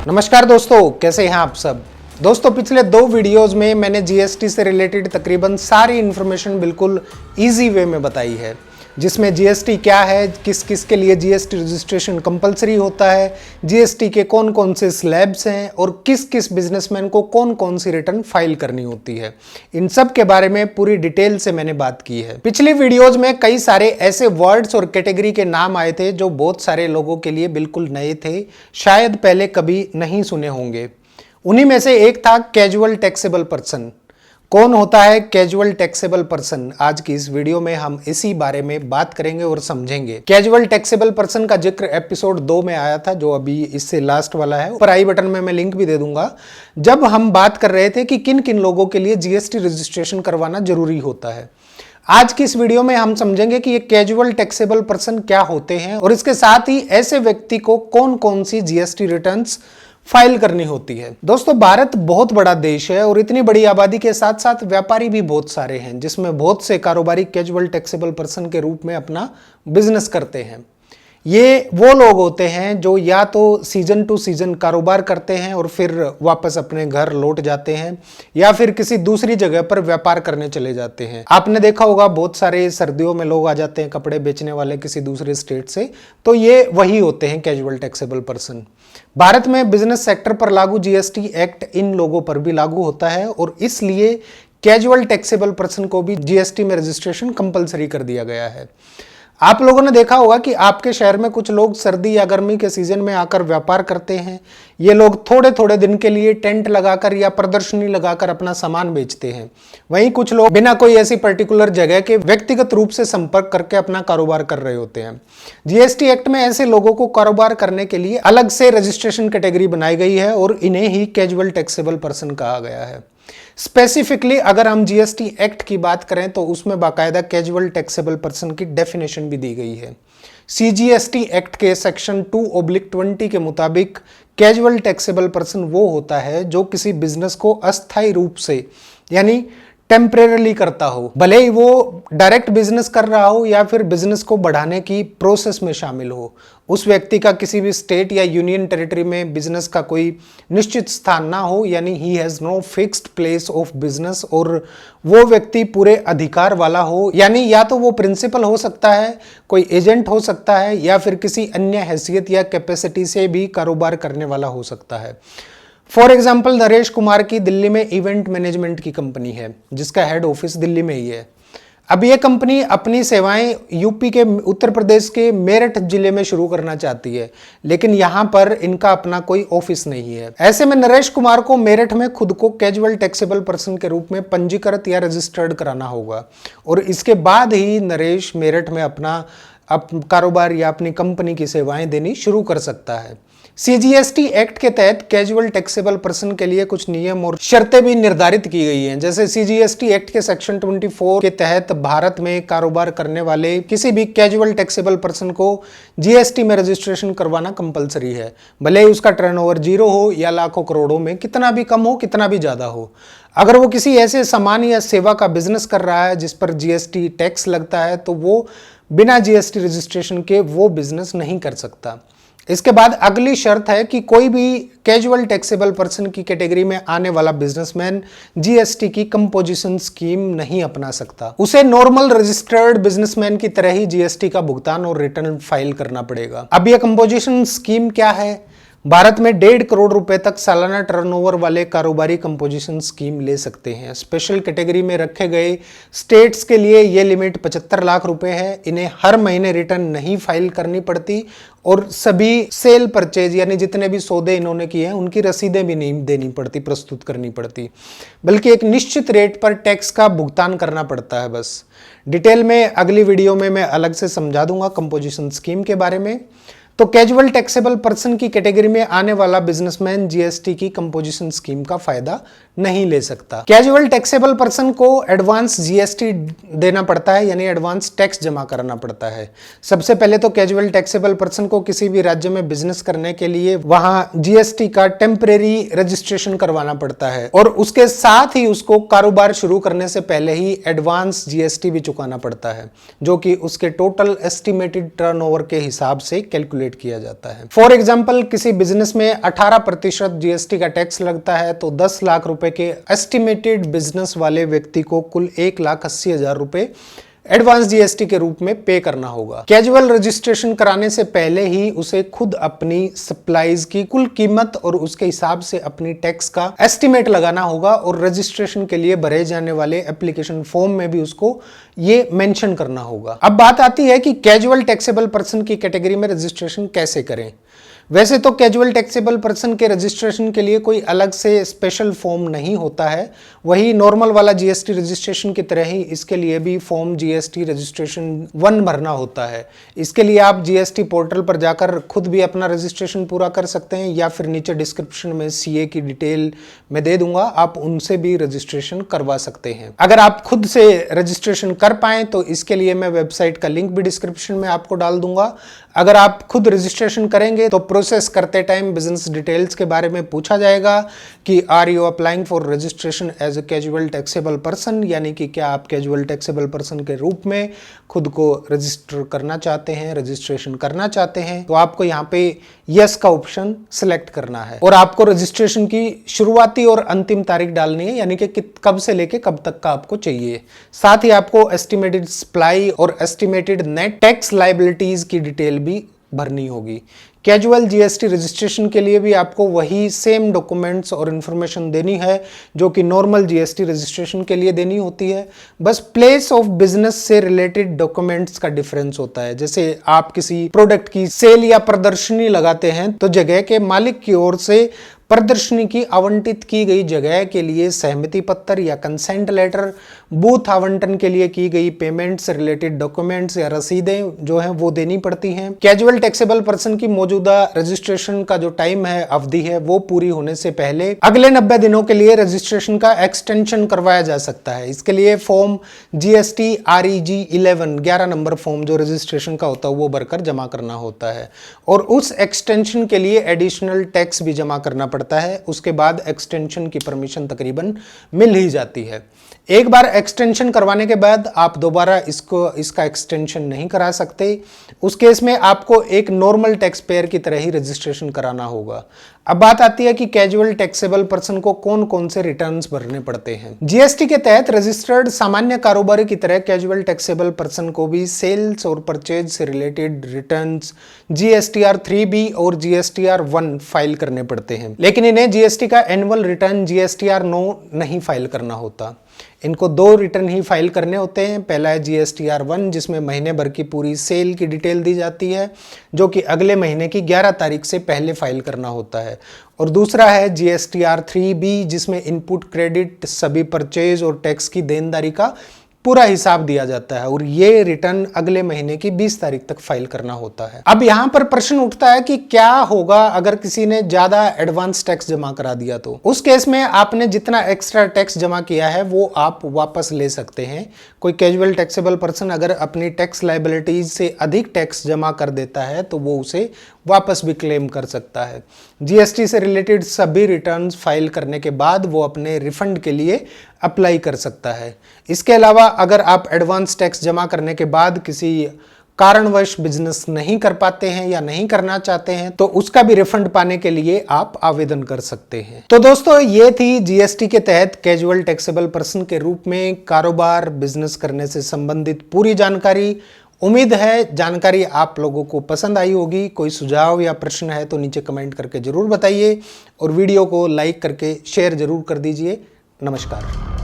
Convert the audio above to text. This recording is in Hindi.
नमस्कार दोस्तों, कैसे हैं आप सब। दोस्तों, पिछले 2 वीडियोस में मैंने जीएसटी से रिलेटेड तकरीबन सारी इन्फॉर्मेशन बिल्कुल इजी वे में बताई है, जिसमें जीएसटी क्या है, किस किस के लिए जीएसटी रजिस्ट्रेशन कंपलसरी होता है, जीएसटी के कौन कौन से स्लैब्स हैं और किस किस बिजनेसमैन को कौन कौन सी रिटर्न फाइल करनी होती है। इन सब के बारे में पूरी डिटेल से मैंने बात की है। पिछली वीडियोज में कई सारे ऐसे वर्ड्स और कैटेगरी के नाम आए थे जो बहुत सारे लोगों के लिए बिल्कुल नए थे, शायद पहले कभी नहीं सुने होंगे। उन्हीं में से एक था कैजुअल टैक्सेबल पर्सन। कौन होता है कैजुअल टैक्सेबल पर्सन? आज की इस वीडियो में हम इसी बारे में बात करेंगे और समझेंगे। कैजुअल टैक्सेबल पर्सन का जिक्र एपिसोड 2 में आया था, जो अभी इससे लास्ट वाला है। ऊपर आई बटन में मैं लिंक भी दे दूंगा। जब हम बात कर रहे थे कि किन किन लोगों के लिए जीएसटी रजिस्ट्रेशन करवाना जरूरी होता है। आज की इस वीडियो में हम समझेंगे कि ये कैजुअल टैक्सेबल पर्सन क्या होते हैं और इसके साथ ही ऐसे व्यक्ति को कौन कौन सी जीएसटी रिटर्न्स फाइल करनी होती है। दोस्तों, भारत बहुत बड़ा देश है और इतनी बड़ी आबादी के साथ साथ व्यापारी भी बहुत सारे हैं, जिसमें बहुत से कारोबारी कैजुअल टैक्सेबल पर्सन के रूप में अपना बिजनेस करते हैं। ये वो लोग होते हैं जो या तो सीजन टू सीजन कारोबार करते हैं और फिर वापस अपने घर लौट जाते हैं, या फिर किसी दूसरी जगह पर व्यापार करने चले जाते हैं। आपने देखा होगा बहुत सारे सर्दियों में लोग आ जाते हैं कपड़े बेचने वाले किसी दूसरे स्टेट से, तो ये वही होते हैं कैजुअल टैक्सेबल पर्सन। भारत में बिजनेस सेक्टर पर लागू जीएसटी एक्ट इन लोगों पर भी लागू होता है और इसलिए कैजुअल टैक्सेबल पर्सन को भी जीएसटी में रजिस्ट्रेशन कंपलसरी कर दिया गया है। आप लोगों ने देखा होगा कि आपके शहर में कुछ लोग सर्दी या गर्मी के सीजन में आकर व्यापार करते हैं। ये लोग थोड़े थोड़े दिन के लिए टेंट लगाकर या प्रदर्शनी लगाकर अपना सामान बेचते हैं। वहीं कुछ लोग बिना कोई ऐसी पर्टिकुलर जगह के व्यक्तिगत रूप से संपर्क करके अपना कारोबार कर रहे होते हैं। जीएसटी एक्ट में ऐसे लोगों को कारोबार करने के लिए अलग से रजिस्ट्रेशन कैटेगरी बनाई गई है और इन्हें ही कैजुअल टैक्सेबल पर्सन कहा गया है। स्पेसिफिकली अगर हम जीएसटी एक्ट की बात करें तो उसमें बाकायदा कैजुअल टैक्सेबल पर्सन की डेफिनेशन भी दी गई है। सीजीएसटी एक्ट के सेक्शन 2/20 के मुताबिक कैजुअल टैक्सेबल पर्सन वो होता है जो किसी बिजनेस को अस्थायी रूप से यानी टेम्परेरली करता हो, भले ही वो डायरेक्ट बिजनेस कर रहा हो या फिर बिजनेस को बढ़ाने की प्रोसेस में शामिल हो। उस व्यक्ति का किसी भी स्टेट या यूनियन टेरिटरी में बिजनेस का कोई निश्चित स्थान ना हो, यानी he has no fixed place of business, और वो व्यक्ति पूरे अधिकार वाला हो, यानी या तो वो प्रिंसिपल हो सकता है, कोई एजेंट हो सकता है, या फिर किसी अन्य हैसियत या कैपेसिटी से भी कारोबार करने वाला हो सकता है। फॉर एग्जाम्पल, नरेश कुमार की दिल्ली में इवेंट मैनेजमेंट की कंपनी है जिसका हेड ऑफिस दिल्ली में ही है। अब ये कंपनी अपनी सेवाएं यूपी के उत्तर प्रदेश के मेरठ जिले में शुरू करना चाहती है, लेकिन यहाँ पर इनका अपना कोई ऑफिस नहीं है। ऐसे में नरेश कुमार को मेरठ में खुद को कैजुअल टैक्सेबल पर्सन के रूप में पंजीकृत या रजिस्टर्ड कराना होगा और इसके बाद ही नरेश मेरठ में अपना कारोबार या अपनी कंपनी की सेवाएं देनी शुरू कर सकता है। सीजीएसटी एक्ट के तहत कैजुअल टैक्सेबल पर्सन के लिए कुछ नियम और शर्तें भी निर्धारित की गई हैं। जैसे सीजीएसटी एक्ट के सेक्शन 24 के तहत भारत में कारोबार करने वाले किसी भी कैजुअल टैक्सेबल पर्सन को जीएसटी में रजिस्ट्रेशन करवाना कंपलसरी है, भले ही उसका टर्नओवर 0 हो या लाखों करोड़ों में, कितना भी कम हो कितना भी ज्यादा हो। अगर वो किसी ऐसे सामान या सेवा का बिजनेस कर रहा है जिस पर जीएसटी टैक्स लगता है, तो वो बिना जीएसटी रजिस्ट्रेशन के वो बिजनेस नहीं कर सकता। इसके बाद अगली शर्त है कि कोई भी कैजुअल टैक्सेबल पर्सन की कैटेगरी में आने वाला बिजनेसमैन जीएसटी की कंपोजिशन स्कीम नहीं अपना सकता। उसे नॉर्मल रजिस्टर्ड बिजनेसमैन की तरह ही जीएसटी का भुगतान और रिटर्न फाइल करना पड़ेगा। अब यह कंपोजिशन स्कीम क्या है? भारत में 1.5 करोड़ रुपए तक सालाना टर्नओवर वाले कारोबारी कंपोजिशन स्कीम ले सकते हैं। स्पेशल कैटेगरी में रखे गए स्टेट्स के लिए ये लिमिट 75 लाख रुपए है। इन्हें हर महीने रिटर्न नहीं फाइल करनी पड़ती और सभी सेल परचेज यानी जितने भी सौदे इन्होंने किए हैं उनकी रसीदें भी नहीं देनी पड़ती, प्रस्तुत करनी पड़ती, बल्कि एक निश्चित रेट पर टैक्स का भुगतान करना पड़ता है बस। डिटेल में अगली वीडियो में मैं अलग से समझा दूंगा कंपोजिशन स्कीम के बारे में। तो कैजुअल टैक्सेबल पर्सन की कैटेगरी में आने वाला बिजनेसमैन जीएसटी की कंपोजिशन स्कीम का फायदा नहीं ले सकता। कैजुअल टैक्सेबल पर्सन को एडवांस जीएसटी देना पड़ता है, यानी एडवांस टैक्स जमा करना पड़ता है। सबसे पहले तो कैजुअल टैक्सेबल पर्सन को किसी भी राज्य में बिजनेस करने के लिए वहां जीएसटी का टेम्परेरी रजिस्ट्रेशन करवाना पड़ता है और उसके साथ ही उसको कारोबार शुरू करने से पहले ही एडवांस जीएसटी भी चुकाना पड़ता है, जो कि उसके टोटल एस्टिमेटेड टर्नओवर के हिसाब से कैलकुलेट कैलकुलेट किया जाता है। फॉर एग्जाम्पल, किसी बिजनेस में 18% जीएसटी का टैक्स लगता है तो 10 लाख रुपए के एस्टिमेटेड बिजनेस वाले व्यक्ति को कुल 1,80,000 रुपए एडवांस जीएसटी के रूप में पे करना होगा। कैजुअल रजिस्ट्रेशन कराने से पहले ही उसे खुद अपनी सप्लाईज की कुल कीमत और उसके हिसाब से अपनी टैक्स का एस्टिमेट लगाना होगा और रजिस्ट्रेशन के लिए भरे जाने वाले एप्लीकेशन फॉर्म में भी उसको ये मेंशन करना होगा। अब बात आती है कि कैजुअल टैक्सेबल पर्सन की कैटेगरी में रजिस्ट्रेशन कैसे करें। वैसे तो कैजुअल टैक्सेबल पर्सन के रजिस्ट्रेशन के लिए कोई अलग से स्पेशल फॉर्म नहीं होता है, वही नॉर्मल वाला जीएसटी रजिस्ट्रेशन की तरह ही इसके लिए भी फॉर्म जीएसटी रजिस्ट्रेशन 1 भरना होता है। इसके लिए आप जीएसटी पोर्टल पर जाकर खुद भी अपना रजिस्ट्रेशन पूरा कर सकते हैं या फिर नीचे डिस्क्रिप्शन में सीए की डिटेल मैं दे दूंगा, आप उनसे भी रजिस्ट्रेशन करवा सकते हैं। अगर आप खुद से रजिस्ट्रेशन कर पाएं तो इसके लिए मैं वेबसाइट का लिंक भी डिस्क्रिप्शन में आपको डाल दूंगा। अगर आप खुद रजिस्ट्रेशन करेंगे तो प्रोसेस करते टाइम बिजनेस डिटेल्स के बारे में पूछा जाएगा कि are you applying for registration as a casual taxable person, यानी कि क्या आप कैजुअल टैक्सेबल पर्सन के रूप में खुद को रजिस्टर करना चाहते हैं, रजिस्ट्रेशन करना चाहते हैं। तो आपको यहाँ पे यस का ऑप्शन सिलेक्ट करना है और आपको रजिस्ट्रेशन की शुरुआती और अंतिम तारीख डालनी है, यानी कि कब से लेके कब तक का आपको चाहिए। साथ ही आपको एस्टिमेटेड सप्लाई और एस्टिमेटेड नेट टैक्स लायबिलिटीज की डिटेल भी भरनी होगी। कैजुअल जीएसटी रजिस्ट्रेशन के लिए भी आपको वही सेम डॉक्यूमेंट्स और इन्फॉर्मेशन देनी है जो कि नॉर्मल जीएसटी रजिस्ट्रेशन के लिए देनी होती है। बस प्लेस ऑफ बिजनेस से रिलेटेड डॉक्यूमेंट्स का डिफरेंस होता है। जैसे आप किसी प्रोडक्ट की सेल या प्रदर्शनी लगाते हैं तो जगह के मालिक की ओर से प्रदर्शनी की आवंटित की गई जगह के लिए सहमति पत्र या कंसेंट लेटर, बूथ आवंटन के लिए की गई पेमेंट से रिलेटेड डॉक्यूमेंट्स या रसीदें जो हैं वो देनी पड़ती हैं। कैजुअल टैक्सेबल पर्सन की मौजूदा रजिस्ट्रेशन का जो टाइम है, अवधि है, वो पूरी होने से पहले अगले 90 दिनों के लिए रजिस्ट्रेशन का एक्सटेंशन करवाया जा सकता है। इसके लिए form GST REG 11 number form जो रजिस्ट्रेशन का होता है वो भरकर जमा करना होता है और उस एक्सटेंशन के लिए एडिशनल टैक्स भी जमा करना पड़ता है। उसके बाद एक्सटेंशन की परमिशन तकरीबन मिल ही जाती है। एक बार एक्सटेंशन करवाने के बाद आप दोबारा इसका एक्सटेंशन नहीं करा सकते। उस केस में आपको एक नॉर्मल टैक्स पेयर की तरह ही रजिस्ट्रेशन कराना होगा। अब बात आती है कि कैजुअल टैक्सेबल पर्सन को कौन कौन से रिटर्न्स भरने पड़ते हैं। जीएसटी के तहत रजिस्टर्ड सामान्य कारोबारी की तरह कैजुअल टैक्सेबल पर्सन को भी सेल्स और परचेज से रिलेटेड रिटर्न्स GSTR 3B और GSTR 1 फाइल करने पड़ते हैं, लेकिन इन्हें जीएसटी का एनुअल रिटर्न GSTR 9 नहीं फाइल करना होता। इनको 2 रिटर्न ही फाइल करने होते हैं। पहला है GSTR 1 जिसमें महीने भर की पूरी सेल की डिटेल दी जाती है जो कि अगले महीने की 11 तारीख से पहले फाइल करना होता है, और दूसरा है GSTR 3B जिसमें इनपुट, क्रेडिट, सभी परचेज और टैक्स की देनदारी का पूरा हिसाब दिया जाता है और ये रिटर्न अगले महीने की 20 तारीख तक फाइल करना होता है। अब यहाँ पर प्रश्न उठता है कि क्या होगा अगर किसी ने ज्यादा एडवांस टैक्स जमा करा दिया तो। उस केस में आपने जितना एक्स्ट्रा टैक्स जमा किया है वो आप वापस ले सकते हैं। कोई कैजुअल टैक्सेबल पर्सन अगर अपनी टैक्स लायबिलिटीज से अधिक टैक्स जमा कर देता है तो वो उसे वापस भी क्लेम कर सकता है। जीएसटी से रिलेटेड सभी रिटर्न्स फाइल करने के बाद वो अपने रिफंड के लिए अप्लाई कर सकता है। इसके अलावा अगर आप एडवांस टैक्स जमा करने के बाद किसी कारणवश बिजनेस नहीं कर पाते हैं या नहीं करना चाहते हैं तो उसका भी रिफंड पाने के लिए आप आवेदन कर सकते हैं। तो दोस्तों, ये थी जीएसटी के तहत कैजुअल टैक्सेबल पर्सन के रूप में कारोबार बिजनेस करने से संबंधित पूरी जानकारी। उम्मीद है जानकारी आप लोगों को पसंद आई होगी। कोई सुझाव या प्रश्न है तो नीचे कमेंट करके जरूर बताइए और वीडियो को लाइक करके शेयर जरूर कर दीजिए। नमस्कार।